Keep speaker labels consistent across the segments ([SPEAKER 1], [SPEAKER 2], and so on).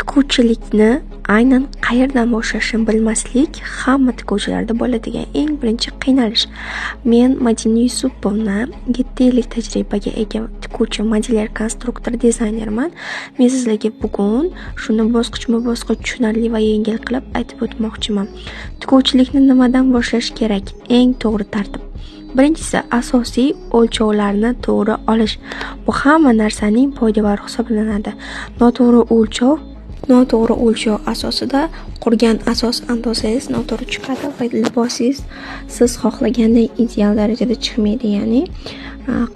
[SPEAKER 1] Tikuvchilikni aynan qayerdan boshlashni bilmaslik hamma tikuvchilarda bo'ladigan eng birinchi qiynalish. Men Madina Yusupovna 7 yillik tajribaga ega tikuvchi, modelyer, konstruktor, dizaynerman. Men sizlarga bugun shuni bosqichma-bosqich tushunarli va yengil qilib aytib o'tmoqchiman. Tikuvchilikni nimadan boshlash kerak? Eng to'g'ri tartib. Birinchisi, asosiy o'lchovlarni to'g'ri olish. Bu hamma narsaning poydevori hisoblanadi. Noto'g'ri o'lchov asosida qurgan asos andozangiz noto'g'ri chiqadi va libosingiz siz xohlaganday ideal darajada chiqmaydi. Ya'ni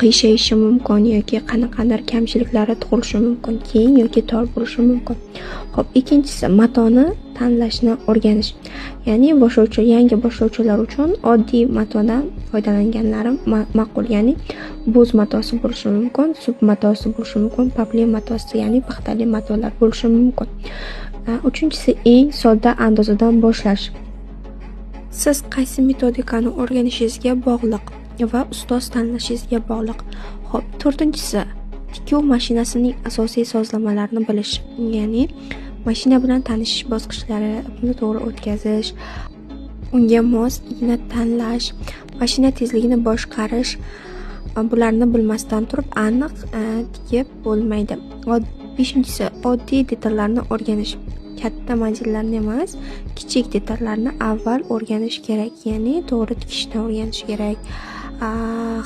[SPEAKER 1] qiyshayishi mumkin yoki qanaqadir kamchiliklari tug'ilishi mumkin, keng yoki tor bo'lishi mumkin. Xo'p, ikkinchisi matoni tanlashni o'rganish. Ya'ni yangi boshlovchilar uchun oddiy matodan foydalanganlari ma'qul. Ya'ni bo'z matosi bo'lishi mumkin, sub matosi bo'lishi mumkin, papli matosi, ya'ni paxtali matolar bo'lishi mumkin. Uchinchisi, eng sodda andozadan boshlash. Siz qaysi metodikani o'rganishingizga bog'liq va ustoz tanlashingizga bog'liq. Xo'p, to'rtinchisi, tikuv mashinasining asosiy sozlamalarini bilish. Ya'ni mashina bilan tanishish bosqichlari, uni to'g'ri o'tkazish, unga mos igna tanlash, mashina tezligini boshqarish. Bularni bilmasdan turib aniq tikib bo'lmaydi. Beshinchisi, oddiy detallarni o'rganish. Katta modellarni emas, kichik detallarni avval o'rganish kerak. Ya'ni to'g'ri tikishni o'rganish kerak.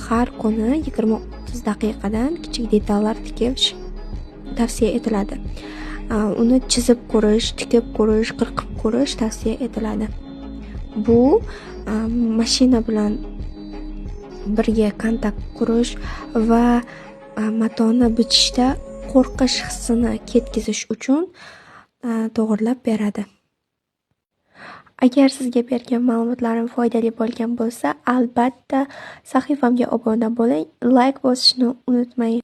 [SPEAKER 1] Har kuni 20-30 daqiqadan kichik detallar tikish tavsiya etiladi. Uni chizib ko'rish, tikib ko'rish, qirqib ko'rish tavsiya etiladi. Bu mashina bilan birga kontakt qurish va matoni bichishda qo'rqish hissini ketkizish uchun to'g'rilab beradi. Agar sizga bergan ma'lumotlarim foydali bo'lgan bo'lsa, albatta sahifamga obuna bo'ling, like bosishni unutmang.